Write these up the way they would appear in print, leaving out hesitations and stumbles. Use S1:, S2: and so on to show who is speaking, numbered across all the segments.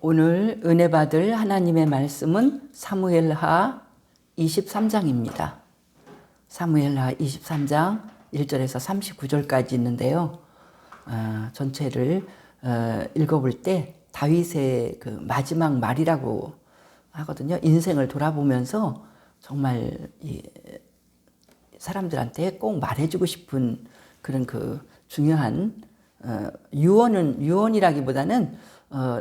S1: 오늘 은혜 받을 하나님의 말씀은 사무엘하 23장입니다. 사무엘하 23장 1절에서 39절까지 있는데요. 전체를 읽어볼 때 다윗의 그 마지막 말이라고 하거든요. 인생을 돌아보면서 정말 이 사람들한테 꼭 말해주고 싶은 그런 그 중요한 유언이라기보다는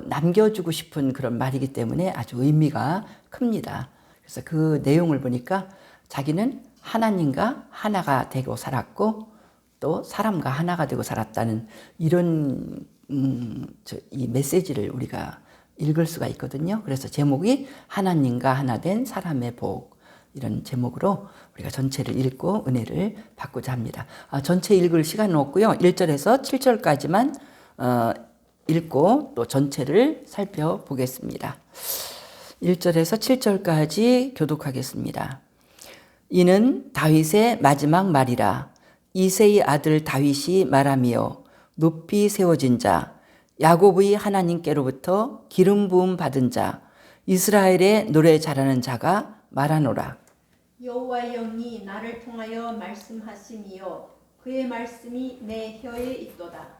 S1: 남겨주고 싶은 그런 말이기 때문에 아주 의미가 큽니다. 그래서 그 내용을 보니까 자기는 하나님과 하나가 되고 살았고 또 사람과 하나가 되고 살았다는 이런 이 메시지를 우리가 읽을 수가 있거든요. 그래서 제목이 하나님과 하나 된 사람의 복, 이런 제목으로 우리가 전체를 읽고 은혜를 받고자 합니다. 전체 읽을 시간은 없고요. 1절에서 7절까지만 읽고 또 전체를 살펴보겠습니다. 1절에서 7절까지 교독하겠습니다. 이는 다윗의 마지막 말이라. 이새의 아들 다윗이 말하며 높이 세워진 자, 야곱의 하나님께로부터 기름 부음 받은 자, 이스라엘의 노래 잘하는 자가 말하노라.
S2: 여호와의 영이 나를 통하여 말씀하시니요 그의 말씀이 내 혀에 있도다.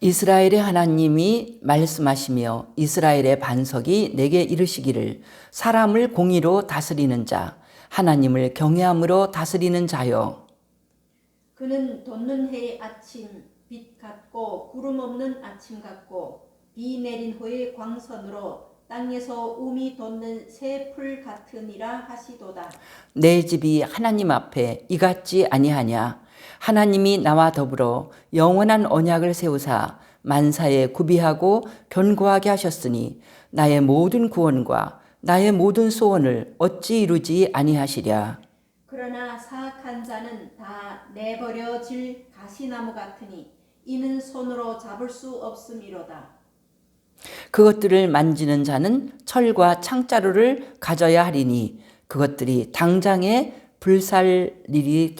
S1: 이스라엘의 하나님이 말씀하시며 이스라엘의 반석이 내게 이르시기를 사람을 공의로 다스리는 자, 하나님을 경외함으로 다스리는 자여.
S2: 그는 돋는 해의 아침 빛 같고 구름 없는 아침 같고 비 내린 후의 광선으로 땅에서 움이 돋는 새 풀 같으니라 하시도다.
S1: 내 집이 하나님 앞에 이같지 아니하냐. 하나님이 나와 더불어 영원한 언약을 세우사 만사에 구비하고 견고하게 하셨으니 나의 모든 구원과 나의 모든 소원을 어찌 이루지 아니하시랴.
S2: 그러나 사악한 자는 다 내버려질 가시나무 같으니 이는 손으로 잡을 수 없음이로다.
S1: 그것들을 만지는 자는 철과 창자루를 가져야 하리니 그것들이 당장에 불살리리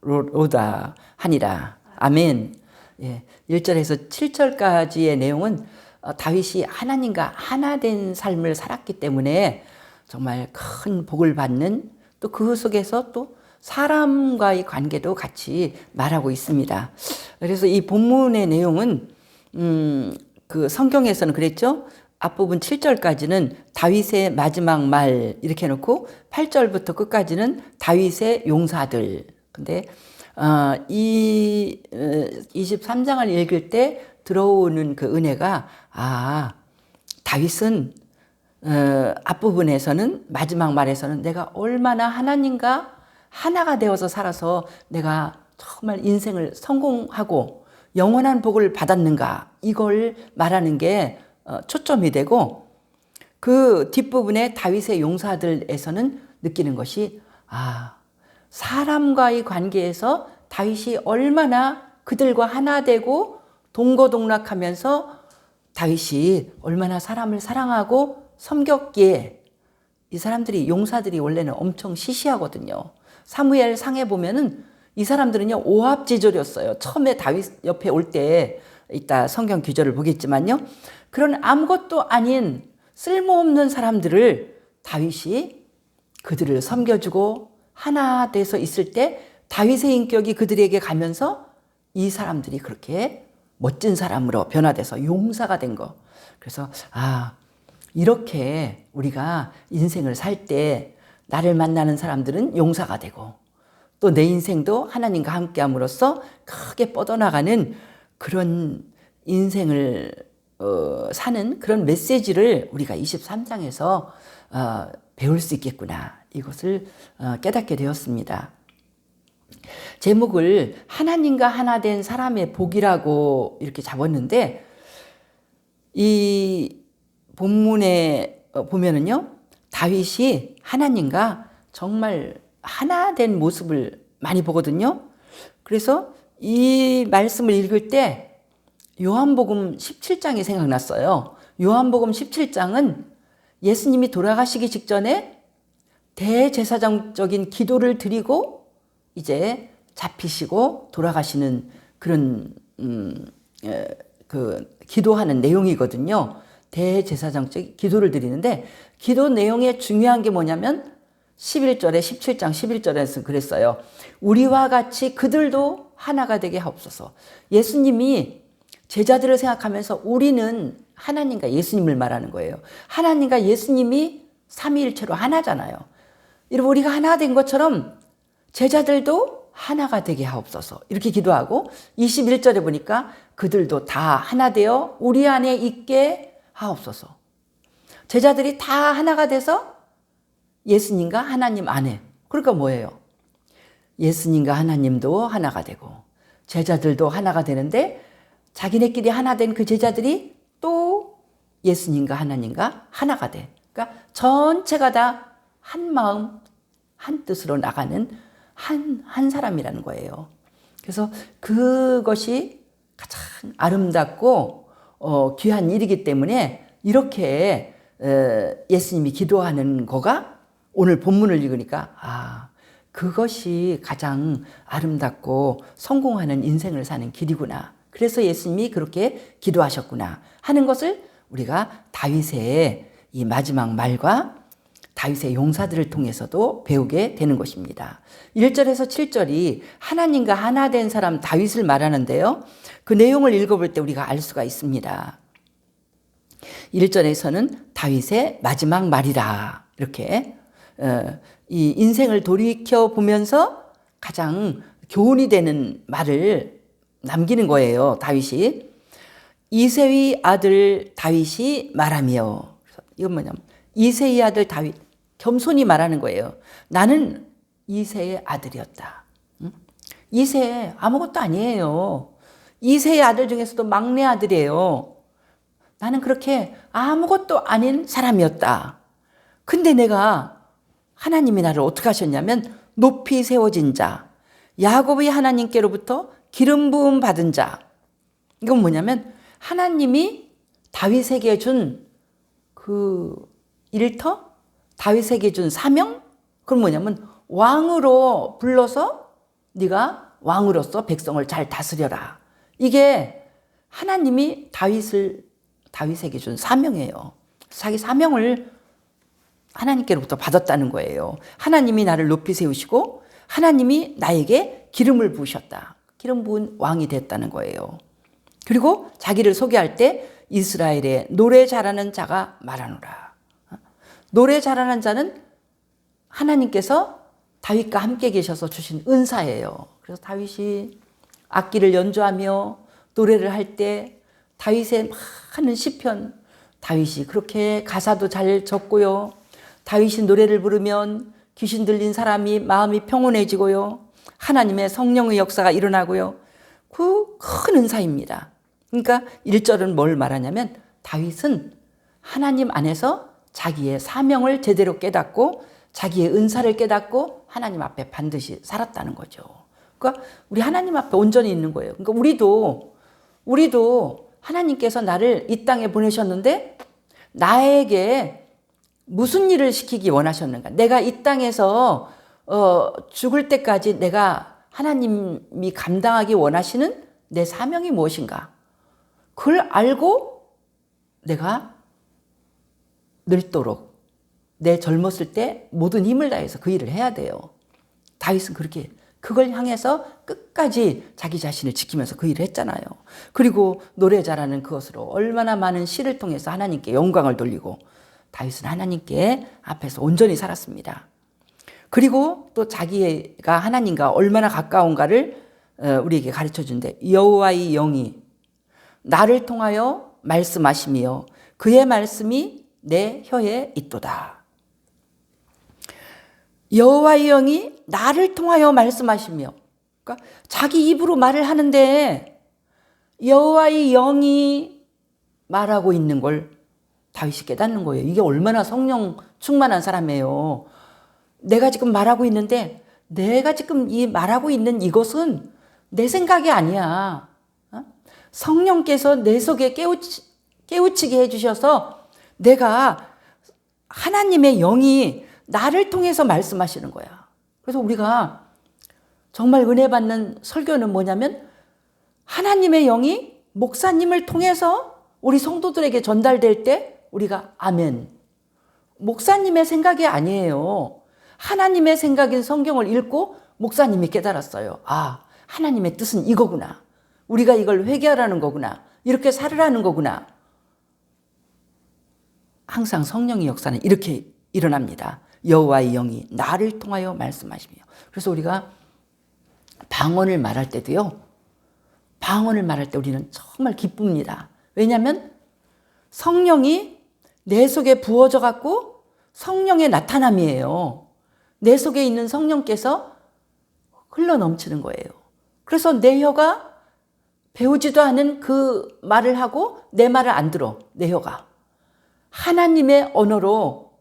S1: 로다 하니라. 아멘. 예, 1절에서 7절까지의 내용은 다윗이 하나님과 하나 된 삶을 살았기 때문에 정말 큰 복을 받는, 또 그 속에서 또 사람과의 관계도 같이 말하고 있습니다. 그래서 이 본문의 내용은 그 성경에서는 그랬죠. 앞부분 7절까지는 다윗의 마지막 말 이렇게 해놓고 8절부터 끝까지는 다윗의 용사들. 근데 이 23장을 읽을 때 들어오는 그 은혜가 다윗은 앞부분에서는 마지막 말에서는 내가 얼마나 하나님과 하나가 되어서 살아서 내가 정말 인생을 성공하고 영원한 복을 받았는가, 이걸 말하는 게 초점이 되고, 그 뒷부분에 다윗의 용사들에서는 느끼는 것이 사람과의 관계에서 다윗이 얼마나 그들과 하나 되고 동거동락하면서 다윗이 얼마나 사람을 사랑하고 섬겼기에, 이 사람들이, 용사들이 원래는 엄청 시시하거든요. 사무엘 상에 보면은 이 사람들은요 오합지졸이었어요. 처음에 다윗 옆에 올 때 이따 성경 규절을 보겠지만요, 그런 아무것도 아닌 쓸모없는 사람들을 다윗이 그들을 섬겨주고 하나 돼서 있을 때 다윗의 인격이 그들에게 가면서 이 사람들이 그렇게 멋진 사람으로 변화돼서 용사가 된 거. 그래서 이렇게 우리가 인생을 살 때 나를 만나는 사람들은 용사가 되고 또 내 인생도 하나님과 함께 함으로써 크게 뻗어나가는 그런 인생을 사는 그런 메시지를 우리가 23장에서 배울 수 있겠구나, 이것을 깨닫게 되었습니다. 제목을 하나님과 하나 된 사람의 복이라고 이렇게 잡았는데, 이 본문에 보면은요, 다윗이 하나님과 정말 하나 된 모습을 많이 보거든요. 그래서 이 말씀을 읽을 때 요한복음 17장이 생각났어요. 요한복음 17장은 예수님이 돌아가시기 직전에 대제사장적인 기도를 드리고 이제 잡히시고 돌아가시는 그런 그 기도하는 내용이거든요. 대제사장적 기도를 드리는데 기도 내용에 중요한 게 뭐냐면 11절에 17장 11절에서 그랬어요. 우리와 같이 그들도 하나가 되게 하옵소서. 예수님이 제자들을 생각하면서 우리는 하나님과 예수님을 말하는 거예요. 하나님과 예수님이 삼위일체로 하나잖아요. 여러분 우리가 하나 된 것처럼 제자들도 하나가 되게 하옵소서. 이렇게 기도하고 21절에 보니까 그들도 다 하나 되어 우리 안에 있게 하옵소서. 제자들이 다 하나가 돼서 예수님과 하나님 안에. 그러니까 뭐예요? 예수님과 하나님도 하나가 되고 제자들도 하나가 되는데 자기네끼리 하나 된 그 제자들이 또 예수님과 하나님과 하나가 돼. 그러니까 전체가 다 한 마음, 한 뜻으로 나가는 한 사람이라는 거예요. 그래서 그것이 가장 아름답고 귀한 일이기 때문에 이렇게 예수님이 기도하는 거가 오늘 본문을 읽으니까 그것이 가장 아름답고 성공하는 인생을 사는 길이구나. 그래서 예수님이 그렇게 기도하셨구나 하는 것을 우리가 다윗의 이 마지막 말과 다윗의 용사들을 통해서도 배우게 되는 것입니다. 1절에서 7절이 하나님과 하나 된 사람 다윗을 말하는데요. 그 내용을 읽어볼 때 우리가 알 수가 있습니다. 1절에서는 다윗의 마지막 말이라 이렇게 이 인생을 돌이켜 보면서 가장 교훈이 되는 말을 남기는 거예요. 다윗이 이새의 아들 다윗이 말하며 이건 뭐냐면 이새의 아들 다윗 겸손히 말하는 거예요. 나는 이새의 아들이었다. 이새 아무것도 아니에요. 이새의 아들 중에서도 막내 아들이에요. 나는 그렇게 아무것도 아닌 사람이었다. 근데 내가 하나님이 나를 어떻게 하셨냐면 높이 세워진 자, 야곱의 하나님께로부터 기름 부음 받은 자. 이건 뭐냐면 하나님이 다윗에게 준 그 일터, 다윗에게 준 사명, 그건 뭐냐면 왕으로 불러서 네가 왕으로서 백성을 잘 다스려라. 이게 하나님이 다윗에게 준 사명이에요. 자기 사명을 하나님께로부터 받았다는 거예요. 하나님이 나를 높이 세우시고 하나님이 나에게 기름을 부으셨다. 기름 부은 왕이 됐다는 거예요. 그리고 자기를 소개할 때 이스라엘에 노래 잘하는 자가 말하노라. 노래 잘하는 자는 하나님께서 다윗과 함께 계셔서 주신 은사예요. 그래서 다윗이 악기를 연주하며 노래를 할 때 다윗의 많은 시편, 다윗이 그렇게 가사도 잘 적고요. 다윗이 노래를 부르면 귀신 들린 사람이 마음이 평온해지고요. 하나님의 성령의 역사가 일어나고요. 그 큰 은사입니다. 그러니까 1절은 뭘 말하냐면 다윗은 하나님 안에서 자기의 사명을 제대로 깨닫고 자기의 은사를 깨닫고 하나님 앞에 반드시 살았다는 거죠. 그러니까 우리 하나님 앞에 온전히 있는 거예요. 그러니까 우리도 하나님께서 나를 이 땅에 보내셨는데 나에게 무슨 일을 시키기 원하셨는가? 내가 이 땅에서 죽을 때까지 내가 하나님이 감당하기 원하시는 내 사명이 무엇인가? 그걸 알고 내가 늙도록 내 젊었을 때 모든 힘을 다해서 그 일을 해야 돼요. 다윗은 그렇게 그걸 향해서 끝까지 자기 자신을 지키면서 그 일을 했잖아요. 그리고 노래 잘하는 그것으로 얼마나 많은 시를 통해서 하나님께 영광을 돌리고 다윗은 하나님께 앞에서 온전히 살았습니다. 그리고 또 자기가 하나님과 얼마나 가까운가를 우리에게 가르쳐 준대. 여호와의 영이 나를 통하여 말씀하시며 그의 말씀이 내 혀에 있도다. 여호와의 영이 나를 통하여 말씀하시며, 그러니까 자기 입으로 말을 하는데 여호와의 영이 말하고 있는 걸 다윗이 깨닫는 거예요. 이게 얼마나 성령 충만한 사람이에요. 내가 지금 말하고 있는데 내가 지금 이 말하고 있는 이것은 내 생각이 아니야. 성령께서 내 속에 깨우치게 해주셔서 내가 하나님의 영이 나를 통해서 말씀하시는 거야. 그래서 우리가 정말 은혜 받는 설교는 뭐냐면 하나님의 영이 목사님을 통해서 우리 성도들에게 전달될 때 우리가 아멘. 목사님의 생각이 아니에요. 하나님의 생각인 성경을 읽고 목사님이 깨달았어요. 아, 하나님의 뜻은 이거구나. 우리가 이걸 회개하라는 거구나. 이렇게 살으라는 거구나. 항상 성령의 역사는 이렇게 일어납니다. 여호와의 영이 나를 통하여 말씀하시며. 그래서 우리가 방언을 말할 때도요. 방언을 말할 때 우리는 정말 기쁩니다. 왜냐하면 성령이 내 속에 부어져 갖고 성령의 나타남이에요. 내 속에 있는 성령께서 흘러 넘치는 거예요. 그래서 내 혀가 배우지도 않은 그 말을 하고 내 말을 안 들어. 내 혀가. 하나님의 언어로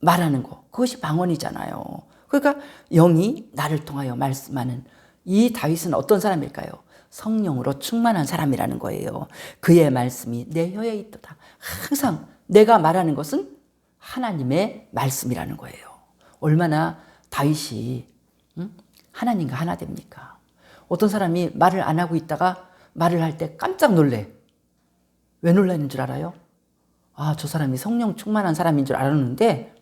S1: 말하는 거. 그것이 방언이잖아요. 그러니까 영이 나를 통하여 말씀하는 이 다윗은 어떤 사람일까요? 성령으로 충만한 사람이라는 거예요. 그의 말씀이 내 혀에 있도다. 항상 내가 말하는 것은 하나님의 말씀이라는 거예요. 얼마나 다윗이 하나님과 하나 됩니까? 어떤 사람이 말을 안 하고 있다가 말을 할 때 깜짝 놀래. 왜 놀라는 줄 알아요? 아, 저 사람이 성령 충만한 사람인 줄 알았는데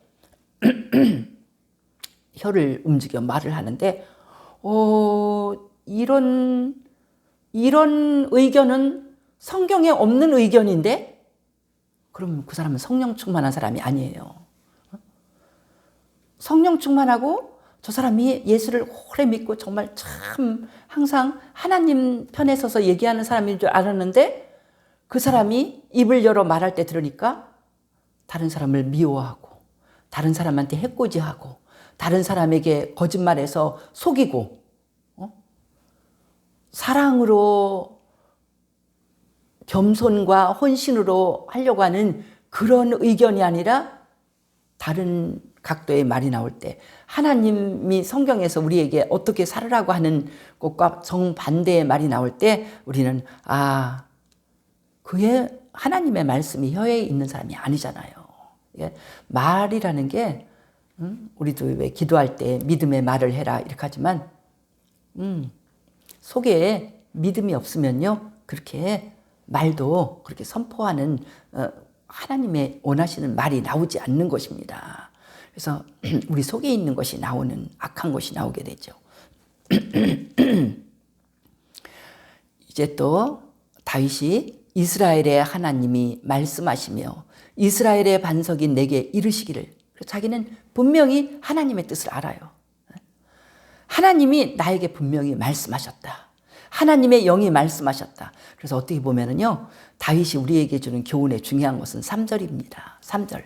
S1: 혀를 움직여 말을 하는데 이런 의견은 성경에 없는 의견인데 그러면 그 사람은 성령 충만한 사람이 아니에요. 성령 충만하고 저 사람이 예수를 오래 믿고 정말 참 항상 하나님 편에 서서 얘기하는 사람인 줄 알았는데 그 사람이 입을 열어 말할 때 들으니까 다른 사람을 미워하고 다른 사람한테 해코지하고 다른 사람에게 거짓말해서 속이고 사랑으로 겸손과 헌신으로 하려고 하는 그런 의견이 아니라 다른 각도의 말이 나올 때 하나님이 성경에서 우리에게 어떻게 살으라고 하는 것과 정반대의 말이 나올 때 우리는 그의 하나님의 말씀이 혀에 있는 사람이 아니잖아요. 말이라는 게 우리도 왜 기도할 때 믿음의 말을 해라 이렇게 하지만 속에 믿음이 없으면요 그렇게 말도 그렇게 선포하는 하나님의 원하시는 말이 나오지 않는 것입니다. 그래서 우리 속에 있는 것이 나오는 악한 것이 나오게 되죠. 이제 또 다윗이 이스라엘의 하나님이 말씀하시며 이스라엘의 반석이 내게 이르시기를. 자기는 분명히 하나님의 뜻을 알아요. 하나님이 나에게 분명히 말씀하셨다. 하나님의 영이 말씀하셨다. 그래서 어떻게 보면은요, 다윗이 우리에게 주는 교훈의 중요한 것은 3절입니다. 3절.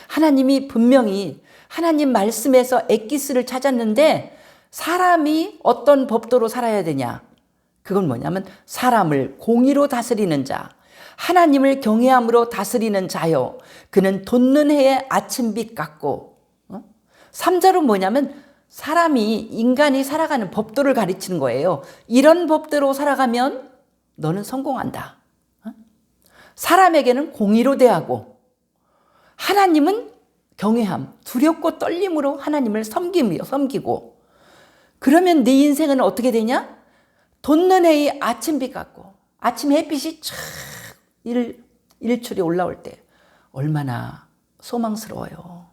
S1: 하나님이 분명히 하나님 말씀에서 엑기스를 찾았는데 사람이 어떤 법도로 살아야 되냐? 그건 뭐냐면 사람을 공의로 다스리는 자, 하나님을 경외함으로 다스리는 자요. 그는 돋는 해의 아침빛 같고 3절은 뭐냐면 사람이 인간이 살아가는 법도를 가르치는 거예요. 이런 법대로 살아가면 너는 성공한다. 사람에게는 공의로 대하고 하나님은 경외함, 두렵고 떨림으로 하나님을 섬기고 그러면 네 인생은 어떻게 되냐? 돋는 해의 아침빛 같고 아침 햇빛이 촥 일출이 올라올 때 얼마나 소망스러워요.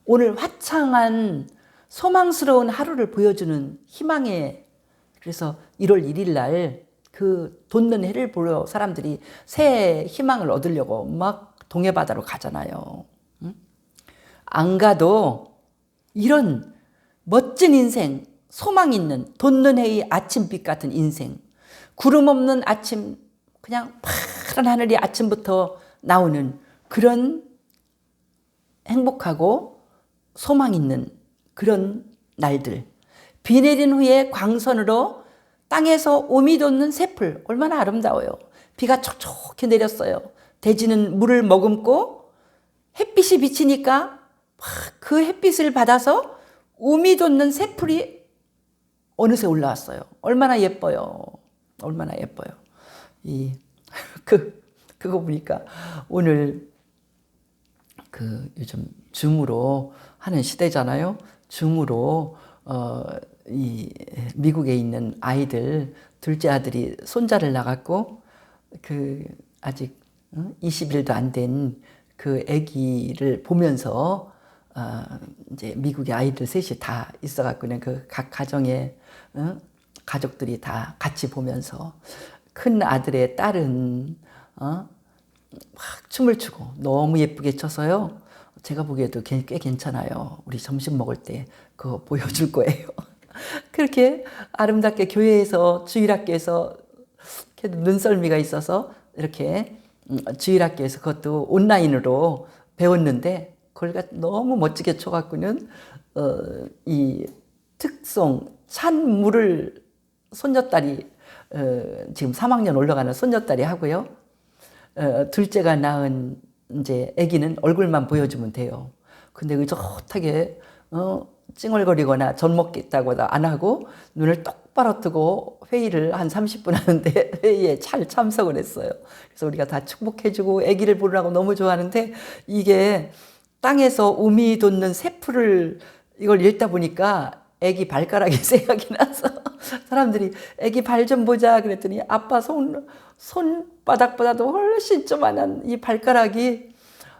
S1: 오늘 화창한 소망스러운 하루를 보여주는 희망의 그래서 1월 1일 날 그 돋는 해를 보러 사람들이 새 희망을 얻으려고 막 동해바다로 가잖아요. 안 가도 이런 멋진 인생, 소망 있는 돋는 해의 아침빛 같은 인생, 구름 없는 아침, 그냥 파란 하늘이 아침부터 나오는 그런 행복하고 소망 있는 그런 날들, 비 내린 후에 광선으로 땅에서 오미 돋는 새풀, 얼마나 아름다워요. 비가 촉촉히 내렸어요. 대지는 물을 머금고 햇빛이 비치니까 그 햇빛을 받아서 오미 돋는 새풀이 어느새 올라왔어요. 얼마나 예뻐요. 얼마나 예뻐요. 그거 보니까 오늘 요즘 줌으로 하는 시대잖아요. 줌으로 이 미국에 있는 아이들 둘째 아들이 손자를 낳았고 그 아직 20일도 안 된 그 아기를 보면서 이제 미국에 아이들 셋이 다 있어갖고는 그 각 가정에 가족들이 다 같이 보면서 큰 아들의 딸은 막 춤을 추고 너무 예쁘게 춰서요. 제가 보기에도 꽤 괜찮아요. 우리 점심 먹을 때 그거 보여줄 거예요. 그렇게 아름답게 교회에서 주일학교에서 눈썰미가 있어서 이렇게 주일학교에서 그것도 온라인으로 배웠는데 그걸 너무 멋지게 쳐갖고는 이 특송 찬물을 손녀딸이 지금 3학년 올라가는 손녀딸이 하고요. 둘째가 낳은 이제 아기는 얼굴만 보여주면 돼요. 근데 의젓하게 찡얼거리거나 젖 먹겠다고 안 하고 눈을 똑바로 뜨고 회의를 한 30분 하는데 회의에 잘 참석을 했어요. 그래서 우리가 다 축복해주고 아기를 보느라고 너무 좋아하는데 이게 땅에서 우미 돋는 새풀을 이걸 읽다 보니까 아기 발가락이 생각이 나서 사람들이 아기 발 좀 보자 그랬더니 아빠 손바닥보다도 훨씬 조만한 이 발가락이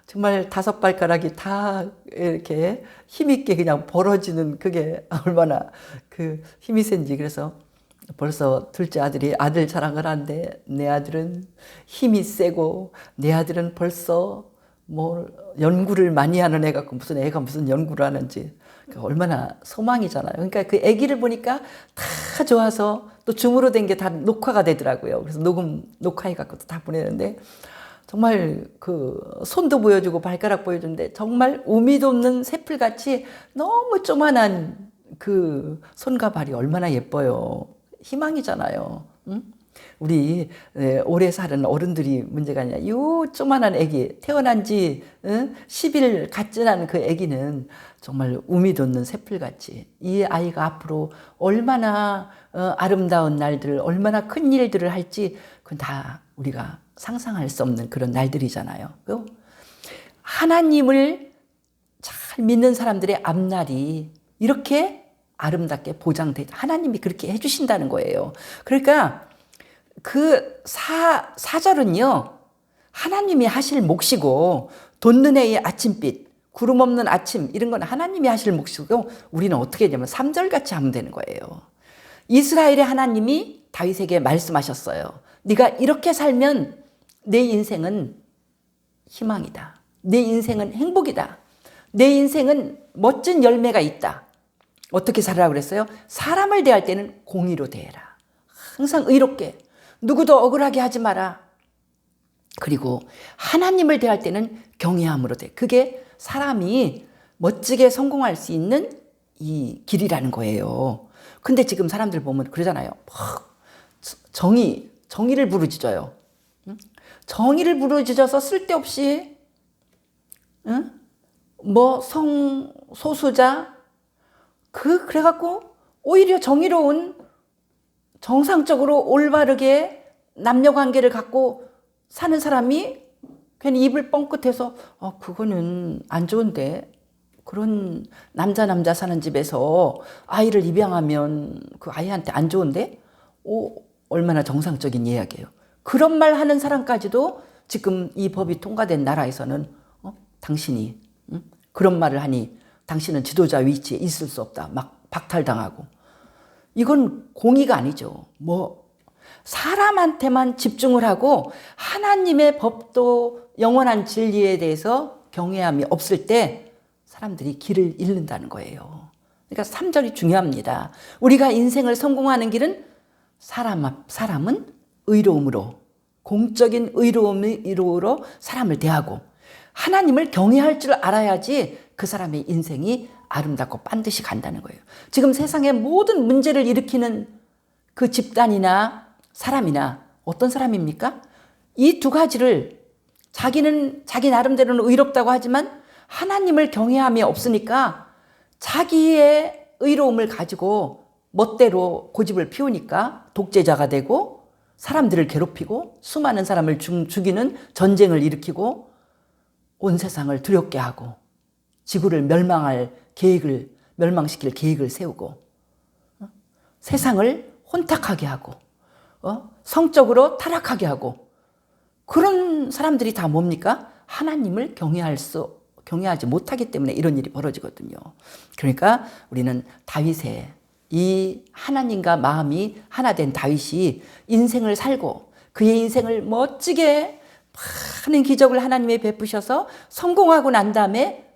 S1: 정말 5발가락이 다 이렇게 힘있게 그냥 벌어지는 그게 얼마나 그 힘이 센지. 그래서 벌써 둘째 아들이 아들 자랑을 하는데 내 아들은 힘이 세고 내 아들은 벌써 뭐 연구를 많이 하는 애 같고 무슨 애가 무슨 연구를 하는지 그러니까 얼마나 소망이잖아요. 그러니까 그 아기를 보니까 다 좋아서 또 줌으로 된 게 다 녹화가 되더라고요. 그래서 녹화해 갖고 다 보내는데 정말 그 손도 보여주고 발가락 보여주는데 정말 우미 돋는 새풀같이 너무 조만한 그 손과 발이 얼마나 예뻐요. 희망이잖아요. 응? 우리 오래 사는 어른들이 문제가 아니라 요 조만한 아기 태어난 지 10일 갓 지난 그 아기는 정말 우미 돋는 새풀같이 이 아이가 앞으로 얼마나 아름다운 날들 얼마나 큰 일들을 할지 그건 다 우리가 상상할 수 없는 그런 날들이잖아요. 하나님을 잘 믿는 사람들의 앞날이 이렇게 아름답게 보장돼 하나님이 그렇게 해주신다는 거예요. 그러니까 그 사절은요 하나님이 하실 몫이고 돋는 해의 아침빛 구름 없는 아침 이런 건 하나님이 하실 몫이고 우리는 어떻게 되냐면 3절같이 하면 되는 거예요. 이스라엘의 하나님이 다윗에게 말씀하셨어요. 네가 이렇게 살면 내 인생은 희망이다. 내 인생은 행복이다. 내 인생은 멋진 열매가 있다. 어떻게 살아라 그랬어요? 사람을 대할 때는 공의로 대해라. 항상 의롭게. 누구도 억울하게 하지 마라. 그리고 하나님을 대할 때는 경외함으로 대. 그게 사람이 멋지게 성공할 수 있는 이 길이라는 거예요. 근데 지금 사람들 보면 그러잖아요. 정의를 부르짖어요. 정의를 부르짖어서 쓸데없이 뭐 성소수자 그래갖고 오히려 정의로운 정상적으로 올바르게 남녀관계를 갖고 사는 사람이 괜히 입을 뻥끗해서 그거는 안 좋은데 그런 남자 사는 집에서 아이를 입양하면 그 아이한테 안 좋은데 얼마나 정상적인 이야기예요. 그런 말 하는 사람까지도 지금 이 법이 통과된 나라에서는 당신이 그런 말을 하니 당신은 지도자 위치에 있을 수 없다. 막 박탈당하고. 이건 공의가 아니죠. 뭐 사람한테만 집중을 하고 하나님의 법도 영원한 진리에 대해서 경외함이 없을 때 사람들이 길을 잃는다는 거예요. 그러니까 3절이 중요합니다. 우리가 인생을 성공하는 길은 사람은 의로움으로 공적인 의로움으로 사람을 대하고 하나님을 경외할 줄 알아야지 그 사람의 인생이 아름답고 반드시 간다는 거예요. 지금 세상의 모든 문제를 일으키는 그 집단이나 사람이나 어떤 사람입니까? 이 두 가지를 자기는 자기 나름대로는 의롭다고 하지만 하나님을 경외함이 없으니까 자기의 의로움을 가지고 멋대로 고집을 피우니까 독재자가 되고 사람들을 괴롭히고 수많은 사람을 죽이는 전쟁을 일으키고 온 세상을 두렵게 하고 지구를 멸망시킬 계획을 세우고 세상을 혼탁하게 하고 성적으로 타락하게 하고 그런 사람들이 다 뭡니까? 하나님을 경외하지 못하기 때문에 이런 일이 벌어지거든요. 그러니까 우리는 다윗의 이 하나님과 마음이 하나 된 다윗이 인생을 살고 그의 인생을 멋지게 많은 기적을 하나님이 베푸셔서 성공하고 난 다음에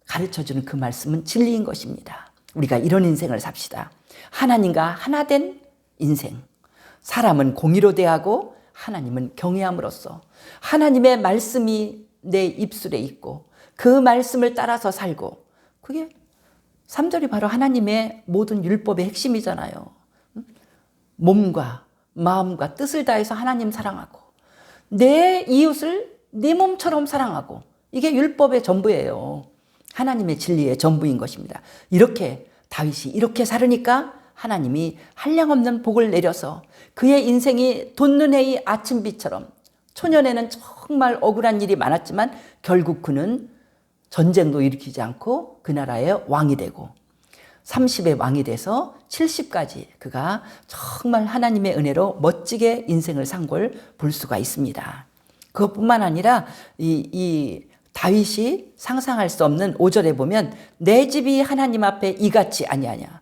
S1: 가르쳐주는 그 말씀은 진리인 것입니다. 우리가 이런 인생을 삽시다. 하나님과 하나 된 인생. 사람은 공의로 대하고 하나님은 경외함으로써 하나님의 말씀이 내 입술에 있고 그 말씀을 따라서 살고, 그게 3절이 바로 하나님의 모든 율법의 핵심이잖아요. 몸과 마음과 뜻을 다해서 하나님 사랑하고 내 이웃을 내 몸처럼 사랑하고, 이게 율법의 전부예요. 하나님의 진리의 전부인 것입니다. 이렇게 다윗이 이렇게 살으니까 하나님이 한량없는 복을 내려서 그의 인생이 돋는해의 아침빛처럼, 초년에는 정말 억울한 일이 많았지만 결국 그는 전쟁도 일으키지 않고 그 나라의 왕이 되고 30의 왕이 돼서 70까지 그가 정말 하나님의 은혜로 멋지게 인생을 산 걸 볼 수가 있습니다. 그것뿐만 아니라 이 다윗이 상상할 수 없는 5절에 보면 내 집이 하나님 앞에 이같이 아니하냐.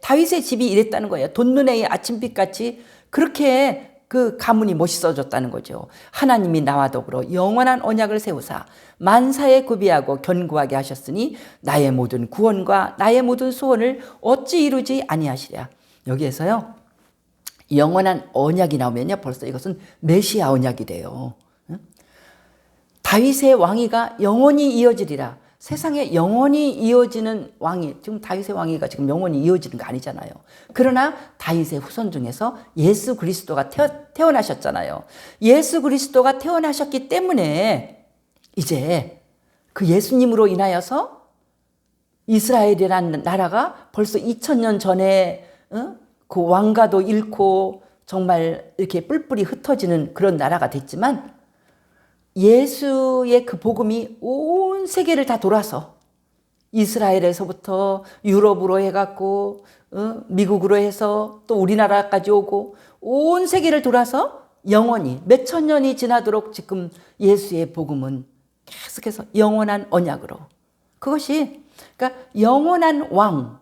S1: 다윗의 집이 이랬다는 거예요. 돋는해의 아침빛같이 그렇게 그 가문이 멋있어졌다는 거죠. 하나님이 나와 더불어 영원한 언약을 세우사 만사에 구비하고 견고하게 하셨으니 나의 모든 구원과 나의 모든 소원을 어찌 이루지 아니하시랴. 여기에서요, 영원한 언약이 나오면요 벌써 이것은 메시아 언약이 돼요. 다윗의 왕위가 영원히 이어지리라. 세상에 영원히 이어지는 왕위, 지금 다윗의 왕위가 지금 영원히 이어지는 거 아니잖아요. 그러나 다윗의 후손 중에서 예수 그리스도가 태어나셨잖아요. 예수 그리스도가 태어나셨기 때문에 이제 그 예수님으로 인하여서 이스라엘이라는 나라가 벌써 2000년 전에 그 왕가도 잃고 정말 이렇게 뿔뿔이 흩어지는 그런 나라가 됐지만, 예수의 그 복음이 온 세계를 다 돌아서 이스라엘에서부터 유럽으로 해갖고 미국으로 해서 또 우리나라까지 오고 온 세계를 돌아서 영원히 몇천 년이 지나도록 지금 예수의 복음은 계속해서 영원한 언약으로, 그것이 그러니까 영원한 왕,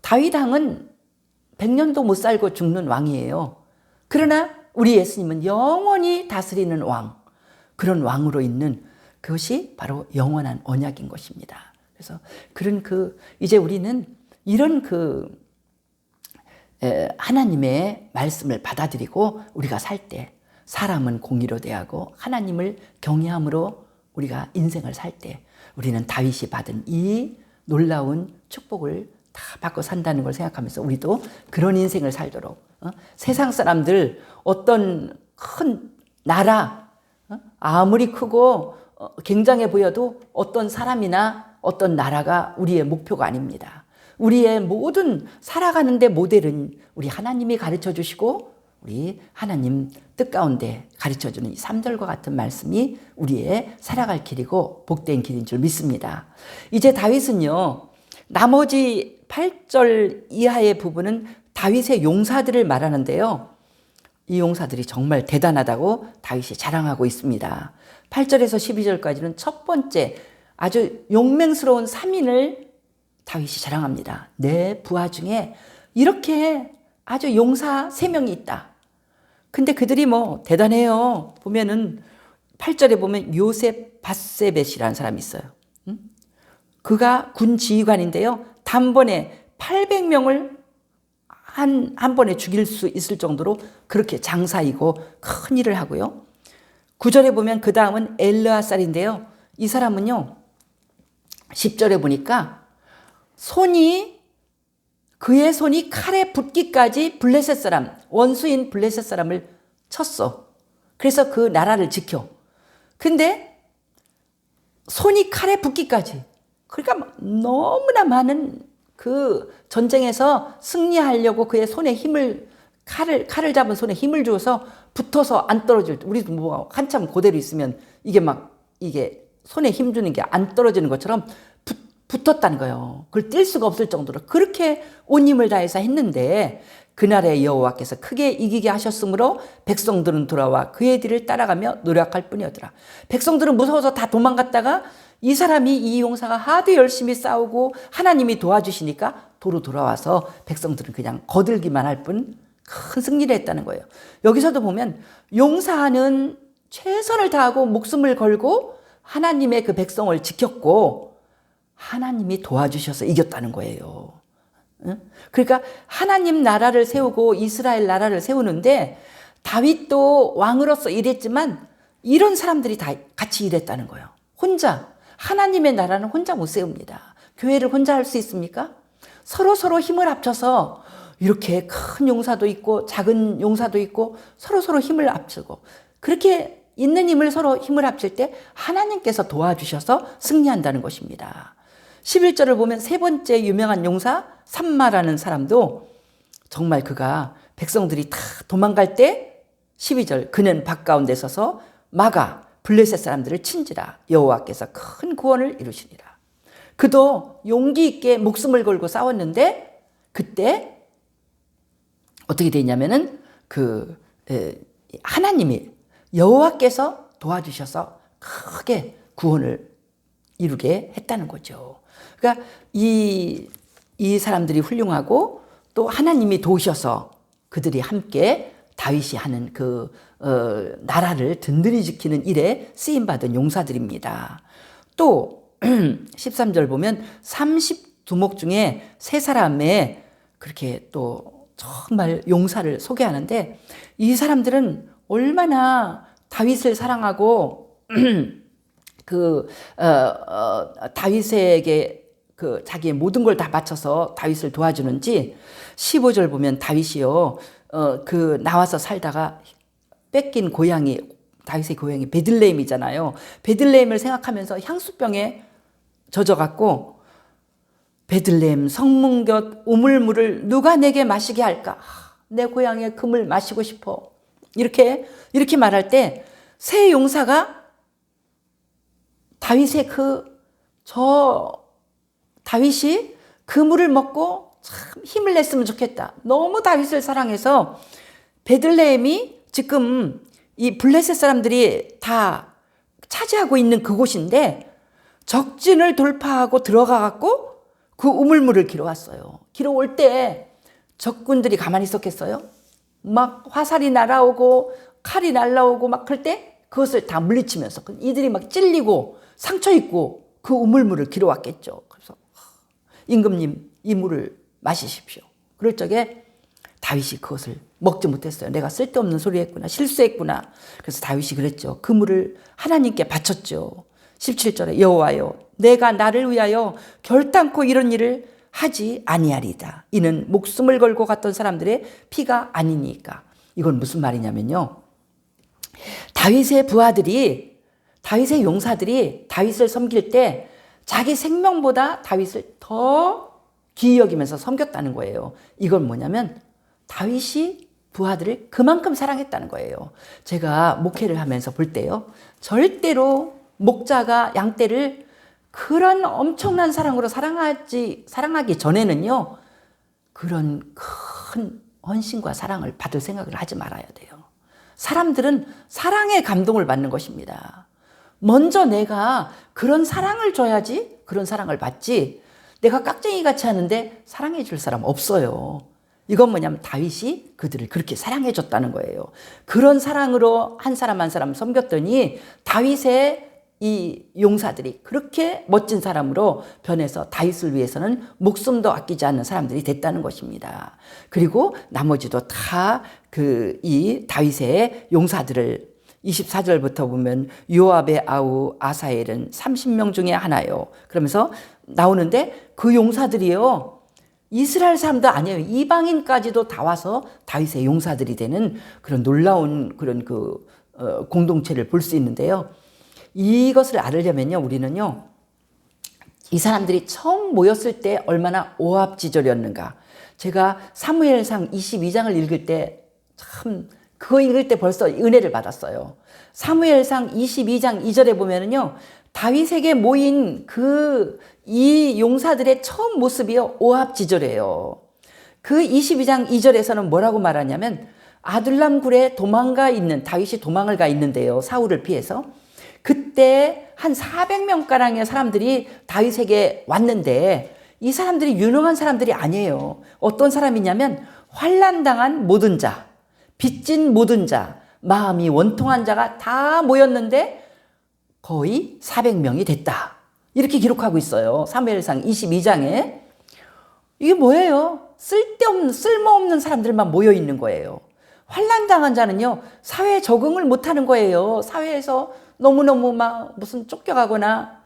S1: 다윗 왕은 100년도 못 살고 죽는 왕이에요. 그러나 우리 예수님은 영원히 다스리는 왕, 그런 왕으로 있는 그것이 바로 영원한 언약인 것입니다. 그래서 그런 이제 우리는 이런 하나님의 말씀을 받아들이고 우리가 살 때, 사람은 공의로 대하고 하나님을 경외함으로 우리가 인생을 살 때 우리는 다윗이 받은 이 놀라운 축복을 다 받고 산다는 걸 생각하면서 우리도 그런 인생을 살도록, 세상 사람들 어떤 큰 나라 아무리 크고 굉장해 보여도 어떤 사람이나 어떤 나라가 우리의 목표가 아닙니다. 우리의 모든 살아가는데 모델은 우리 하나님이 가르쳐 주시고 우리 하나님 뜻 가운데 가르쳐 주는 이 3절과 같은 말씀이 우리의 살아갈 길이고 복된 길인 줄 믿습니다. 이제 다윗은요, 나머지 8절 이하의 부분은 다윗의 용사들을 말하는데요, 이 용사들이 정말 대단하다고 다윗이 자랑하고 있습니다. 8절에서 12절까지는 첫 번째 아주 용맹스러운 3인을 다윗이 자랑합니다. 내 부하 중에 이렇게 아주 용사 3명이 있다. 근데 그들이 뭐 대단해요. 보면은 8절에 보면 요셉 바세벳이라는 사람이 있어요. 그가 군 지휘관인데요, 단번에 800명을 한 번에 죽일 수 있을 정도로 그렇게 장사이고 큰 일을 하고요. 9절에 보면 그 다음은 엘르아살인데요, 이 사람은요 10절에 보니까 그의 손이 칼에 붙기까지 블레셋 사람, 원수인 블레셋 사람을 쳤어. 그래서 그 나라를 지켜. 근데 손이 칼에 붙기까지, 그러니까 너무나 많은 그 전쟁에서 승리하려고 그의 손에 칼을 잡은 손에 힘을 주어서 붙어서 안 떨어질 때, 우리도 뭐 한참 그대로 있으면 이게 손에 힘 주는 게 안 떨어지는 것처럼 붙었다는 거예요. 그걸 뛸 수가 없을 정도로 그렇게 온 힘을 다해서 했는데 그날의 여호와께서 크게 이기게 하셨으므로 백성들은 돌아와 그의 뒤를 따라가며 노력할 뿐이었더라. 백성들은 무서워서 다 도망갔다가 이 사람이 이 용사가 하도 열심히 싸우고 하나님이 도와주시니까 도로 돌아와서 백성들은 그냥 거들기만 할 뿐 큰 승리를 했다는 거예요. 여기서도 보면 용사는 최선을 다하고 목숨을 걸고 하나님의 그 백성을 지켰고 하나님이 도와주셔서 이겼다는 거예요. 그러니까 하나님 나라를 세우고 이스라엘 나라를 세우는데 다윗도 왕으로서 일했지만 이런 사람들이 다 같이 일했다는 거예요. 혼자 하나님의 나라는 혼자 못 세웁니다. 교회를 혼자 할 수 있습니까? 서로 힘을 합쳐서 이렇게 큰 용사도 있고 작은 용사도 있고 서로 힘을 합치고 그렇게 있는 힘을 서로 힘을 합칠 때 하나님께서 도와주셔서 승리한다는 것입니다. 11절을 보면 세 번째 유명한 용사 삼마라는 사람도 정말 그가 백성들이 다 도망갈 때 12절 그는 밭가운데 서서 마가 블레셋 사람들을 친지라 여호와께서 큰 구원을 이루시니라. 그도 용기 있게 목숨을 걸고 싸웠는데 그때 어떻게 되냐면은 하나님이 여호와께서 도와주셔서 크게 구원을 이루게 했다는 거죠. 그러니까 이 사람들이 훌륭하고 또 하나님이 도우셔서 그들이 함께 다윗이 하는 나라를 든든히 지키는 일에 쓰임받은 용사들입니다. 또 13절 보면 30두목 중에 세 사람의 그렇게 또 정말 용사를 소개하는데 이 사람들은 얼마나 다윗을 사랑하고 다윗에게 자기의 모든 걸 다 바쳐서 다윗을 도와주는지 15절 보면 다윗이요 나와서 살다가 뺏긴 고향이 다윗의 고향이 베들레헴이잖아요. 베들레헴을 생각하면서 향수병에 젖어갖고 베들레헴 성문 곁 우물물을 누가 내게 마시게 할까? 내 고향의 금을 마시고 싶어. 이렇게 말할 때 세 용사가 다윗의 다윗이 그 물을 먹고 참 힘을 냈으면 좋겠다. 너무 다윗을 사랑해서 베들레헴이 지금 이 블레셋 사람들이 다 차지하고 있는 그곳인데 적진을 돌파하고 들어가갖고 그 우물물을 길어왔어요. 길어올 때 적군들이 가만히 있었겠어요? 막 화살이 날아오고 칼이 날아오고 막 그럴 때 그것을 다 물리치면서 이들이 막 찔리고 상처 입고 그 우물물을 길어왔겠죠. 그래서 임금님 이 물을 마시십시오. 그럴 적에 다윗이 그것을 먹지 못했어요. 내가 쓸데없는 소리 했구나. 실수했구나. 그래서 다윗이 그랬죠. 그 물을 하나님께 바쳤죠. 17절에 여호와여 내가 나를 위하여 결단코 이런 일을 하지 아니하리다. 이는 목숨을 걸고 갔던 사람들의 피가 아니니까. 이건 무슨 말이냐면요. 다윗의 부하들이 다윗의 용사들이 다윗을 섬길 때 자기 생명보다 다윗을 더 귀히 여기면서 섬겼다는 거예요. 이건 뭐냐면 다윗이 부하들을 그만큼 사랑했다는 거예요. 제가 목회를 하면서 볼 때요. 절대로 목자가 양떼를 그런 엄청난 사랑으로 사랑하기 전에는요. 그런 큰 헌신과 사랑을 받을 생각을 하지 말아야 돼요. 사람들은 사랑의 감동을 받는 것입니다. 먼저 내가 그런 사랑을 줘야지 그런 사랑을 받지 내가 깍쟁이 같이 하는데 사랑해 줄 사람 없어요. 이건 뭐냐면 다윗이 그들을 그렇게 사랑해 줬다는 거예요. 그런 사랑으로 한 사람 한 사람 섬겼더니 다윗의 이 용사들이 그렇게 멋진 사람으로 변해서 다윗을 위해서는 목숨도 아끼지 않는 사람들이 됐다는 것입니다. 그리고 나머지도 다 이 다윗의 용사들을 24절부터 보면 요압의 아우 아사엘은 30명 중에 하나요. 그러면서 나오는데 그 용사들이요. 이스라엘 사람도 아니에요. 이방인까지도 다 와서 다윗의 용사들이 되는 그런 놀라운 그런 공동체를 볼 수 있는데요. 이것을 알으려면요, 우리는요, 이 사람들이 처음 모였을 때 얼마나 오합지졸이었는가. 제가 사무엘상 22장을 읽을 때 그거 읽을 때 벌써 은혜를 받았어요. 사무엘상 22장 2절에 보면은요, 다윗에게 모인 이 용사들의 처음 모습이요, 오합지졸이에요. 그 22장 2절에서는 뭐라고 말하냐면 아둘람 굴에 다윗이 도망을 가 있는데요, 사울을 피해서. 그때 한 400명가량의 사람들이 다윗에게 왔는데 이 사람들이 유능한 사람들이 아니에요. 어떤 사람이냐면 환난당한 모든 자, 빚진 모든 자, 마음이 원통한 자가 다 모였는데 거의 400명이 됐다. 이렇게 기록하고 있어요. 사무엘상 22장에. 이게 뭐예요? 쓸모없는 사람들만 모여 있는 거예요. 환난당한 자는요, 사회에 적응을 못하는 거예요. 사회에서 너무너무 막 무슨 쫓겨가거나,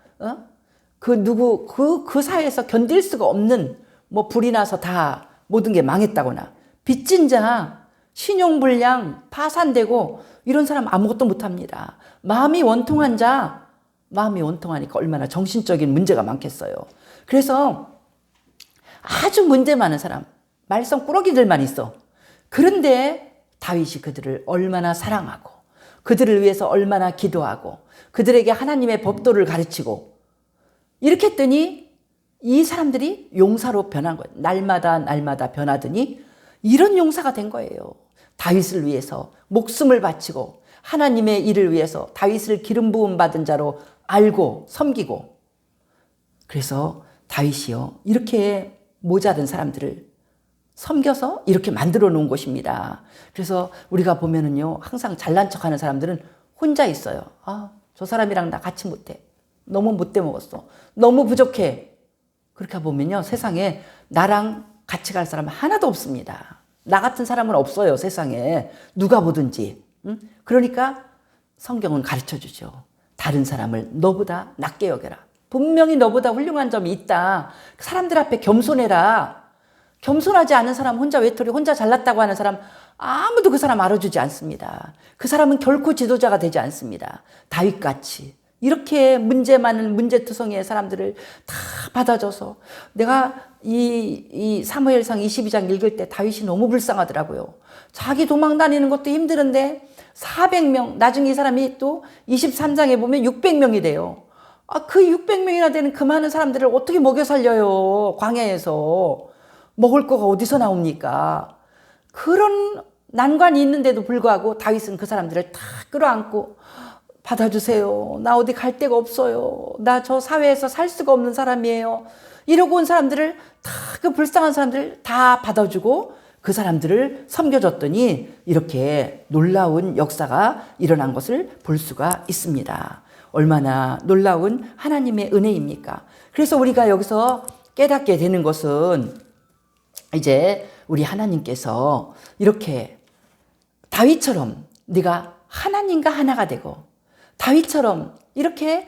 S1: 그 사회에서 견딜 수가 없는, 뭐 불이 나서 다 모든 게 망했다거나, 빚진 자, 신용불량, 파산되고, 이런 사람 아무것도 못합니다. 마음이 원통하니까 얼마나 정신적인 문제가 많겠어요. 그래서 아주 문제 많은 사람, 말썽꾸러기들만 있어. 그런데 다윗이 그들을 얼마나 사랑하고 그들을 위해서 얼마나 기도하고 그들에게 하나님의 법도를 가르치고 이렇게 했더니 이 사람들이 용사로 변한 거예요. 날마다 변하더니 이런 용사가 된 거예요. 다윗을 위해서 목숨을 바치고 하나님의 일을 위해서 다윗을 기름 부음 받은 자로 알고 섬기고. 그래서 다윗이요, 이렇게 모자른 사람들을 섬겨서 이렇게 만들어 놓은 곳입니다. 그래서 우리가 보면은요, 항상 잘난 척하는 사람들은 혼자 있어요. 저 사람이랑 나 같이 못해. 너무 못돼 먹었어. 너무 부족해. 그렇게 보면요, 세상에 나랑 같이 갈 사람은 하나도 없습니다. 나 같은 사람은 없어요, 세상에. 누가 보든지. 그러니까 성경은 가르쳐 주죠. 다른 사람을 너보다 낮게 여겨라. 분명히 너보다 훌륭한 점이 있다. 사람들 앞에 겸손해라. 겸손하지 않은 사람, 혼자 외톨이, 혼자 잘났다고 하는 사람, 아무도 그 사람 알아주지 않습니다. 그 사람은 결코 지도자가 되지 않습니다. 다윗같이 이렇게 문제 많은 문제투성이의 사람들을 다 받아줘서, 내가 이 사무엘상 22장 읽을 때 다윗이 너무 불쌍하더라고요. 자기 도망 다니는 것도 힘드는데 400명, 나중에 이 사람이 또 23장에 보면 600명이 돼요. 그 600명이나 되는 그 많은 사람들을 어떻게 먹여 살려요? 광야에서. 먹을 거가 어디서 나옵니까? 그런 난관이 있는데도 불구하고 다윗은 그 사람들을 다 끌어안고, 받아주세요. 나 어디 갈 데가 없어요. 나 저 사회에서 살 수가 없는 사람이에요. 이러고 온 사람들을 다, 그 불쌍한 사람들을 다 받아주고 그 사람들을 섬겨줬더니 이렇게 놀라운 역사가 일어난 것을 볼 수가 있습니다. 얼마나 놀라운 하나님의 은혜입니까? 그래서 우리가 여기서 깨닫게 되는 것은, 이제 우리 하나님께서 이렇게 다윗처럼 네가 하나님과 하나가 되고, 다윗처럼 이렇게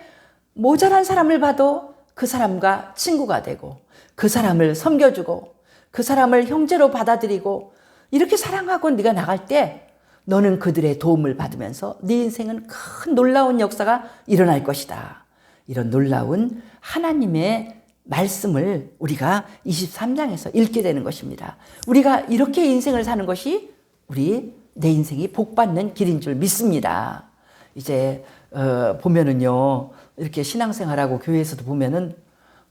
S1: 모자란 사람을 봐도 그 사람과 친구가 되고, 그 사람을 섬겨주고, 그 사람을 형제로 받아들이고, 이렇게 사랑하고 네가 나갈 때 너는 그들의 도움을 받으면서 네 인생은 큰 놀라운 역사가 일어날 것이다. 이런 놀라운 하나님의 말씀을 우리가 23장에서 읽게 되는 것입니다. 우리가 이렇게 인생을 사는 것이 내 인생이 복받는 길인 줄 믿습니다. 이제 보면은요, 이렇게 신앙생활하고 교회에서도 보면은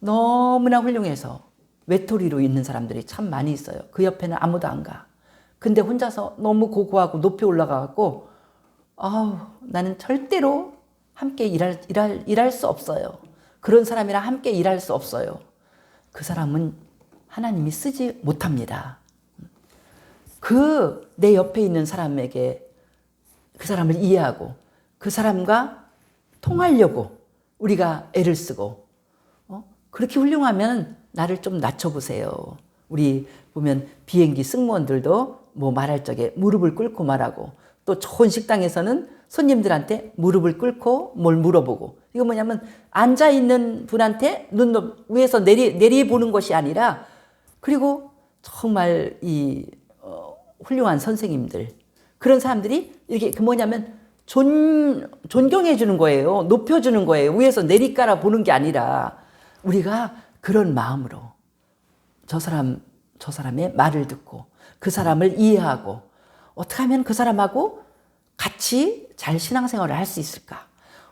S1: 너무나 훌륭해서 외톨이로 있는 사람들이 참 많이 있어요. 그 옆에는 아무도 안 가. 근데 혼자서 너무 고고하고 높이 올라가고, 나는 절대로 함께 일할 수 없어요. 그런 사람이랑 함께 일할 수 없어요. 그 사람은 하나님이 쓰지 못합니다. 내 옆에 있는 사람에게 그 사람을 이해하고 그 사람과 통하려고 우리가 애를 쓰고, 그렇게 훌륭하면 나를 좀 낮춰보세요. 우리 보면 비행기 승무원들도 뭐 말할 적에 무릎을 꿇고 말하고, 또 좋은 식당에서는 손님들한테 무릎을 꿇고 뭘 물어보고, 이거 뭐냐면 앉아있는 분한테 눈 위에서 내리보는 것이 아니라, 그리고 정말 훌륭한 선생님들, 그런 사람들이 이렇게 존경해 주는 거예요. 높여주는 거예요. 위에서 내리깔아 보는 게 아니라, 우리가 그런 마음으로 저 사람의 말을 듣고 그 사람을 이해하고, 어떻게 하면 그 사람하고 같이 잘 신앙생활을 할 수 있을까?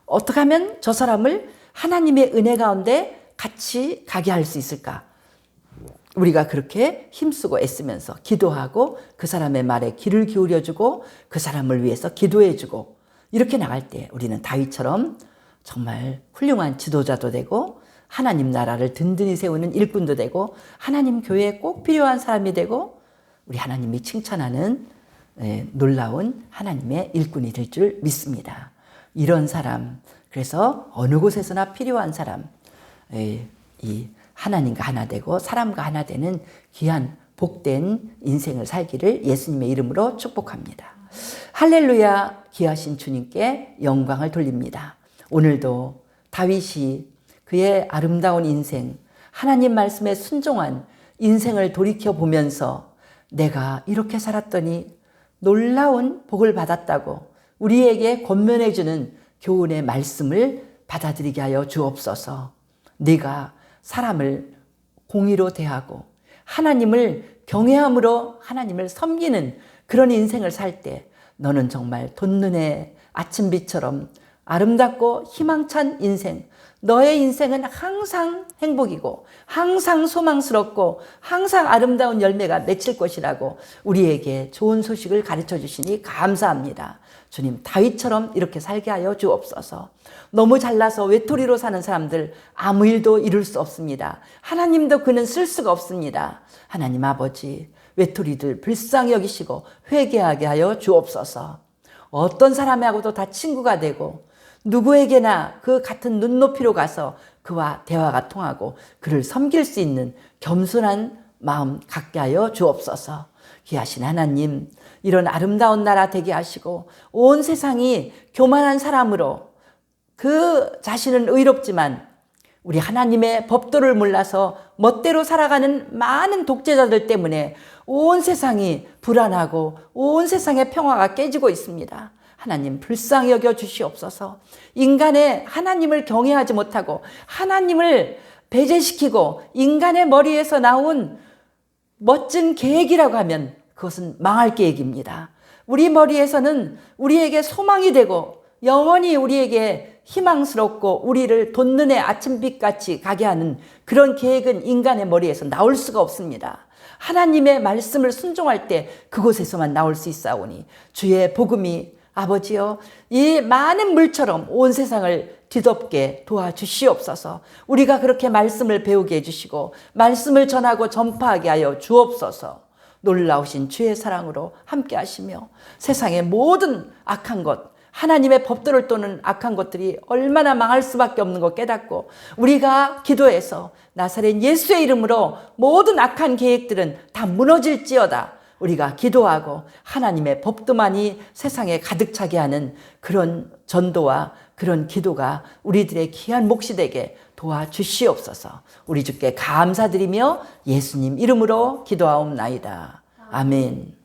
S1: 어떻게 하면 저 사람을 하나님의 은혜 가운데 같이 가게 할 수 있을까? 우리가 그렇게 힘쓰고 애쓰면서 기도하고 그 사람의 말에 귀를 기울여주고 그 사람을 위해서 기도해주고 이렇게 나갈 때 우리는 다윗처럼 정말 훌륭한 지도자도 되고 하나님 나라를 든든히 세우는 일꾼도 되고 하나님 교회에 꼭 필요한 사람이 되고 우리 하나님이 칭찬하는 놀라운 하나님의 일꾼이 될 줄 믿습니다. 이런 사람, 그래서 어느 곳에서나 필요한 사람, 이 하나님과 하나 되고 사람과 하나 되는 귀한 복된 인생을 살기를 예수님의 이름으로 축복합니다. 할렐루야. 귀하신 주님께 영광을 돌립니다. 오늘도 다윗이 그의 아름다운 인생, 하나님 말씀에 순종한 인생을 돌이켜보면서 내가 이렇게 살았더니 놀라운 복을 받았다고 우리에게 권면해주는 교훈의 말씀을 받아들이게 하여 주옵소서. 네가 사람을 공의로 대하고 하나님을 경외함으로 하나님을 섬기는 그런 인생을 살 때 너는 정말 돋는의 아침빛처럼 아름답고 희망찬 인생, 너의 인생은 항상 행복이고 항상 소망스럽고 항상 아름다운 열매가 맺힐 것이라고 우리에게 좋은 소식을 가르쳐 주시니 감사합니다. 주님, 다윗처럼 이렇게 살게 하여 주옵소서. 너무 잘나서 외톨이로 사는 사람들 아무 일도 이룰 수 없습니다. 하나님도 그는 쓸 수가 없습니다. 하나님 아버지, 외톨이들 불쌍히 여기시고 회개하게 하여 주옵소서. 어떤 사람하고도 다 친구가 되고 누구에게나 그 같은 눈높이로 가서 그와 대화가 통하고 그를 섬길 수 있는 겸손한 마음 갖게 하여 주옵소서. 귀하신 하나님, 이런 아름다운 나라 되게 하시고 온 세상이 교만한 사람으로 그 자신은 의롭지만 우리 하나님의 법도를 몰라서 멋대로 살아가는 많은 독재자들 때문에 온 세상이 불안하고 온 세상의 평화가 깨지고 있습니다. 하나님 불쌍히 여겨 주시옵소서. 인간의 하나님을 경외하지 못하고 하나님을 배제시키고 인간의 머리에서 나온 멋진 계획이라고 하면 그것은 망할 계획입니다. 우리 머리에서는 우리에게 소망이 되고 영원히 우리에게 희망스럽고 우리를 돋는의 아침빛같이 가게 하는 그런 계획은 인간의 머리에서 나올 수가 없습니다. 하나님의 말씀을 순종할 때 그곳에서만 나올 수 있사오니 주의 복음이 아버지여 이 많은 물처럼 온 세상을 뒤덮게 도와주시옵소서. 우리가 그렇게 말씀을 배우게 해주시고 말씀을 전하고 전파하게 하여 주옵소서. 놀라우신 주의 사랑으로 함께 하시며 세상의 모든 악한 것, 하나님의 법도를 떠는 악한 것들이 얼마나 망할 수밖에 없는 것 깨닫고 우리가 기도해서 나사렛 예수의 이름으로 모든 악한 계획들은 다 무너질지어다. 우리가 기도하고 하나님의 법도만이 세상에 가득 차게 하는 그런 전도와 그런 기도가 우리들의 귀한 몫이 되게 도와주시옵소서. 우리 주께 감사드리며 예수님 이름으로 기도하옵나이다. 아멘.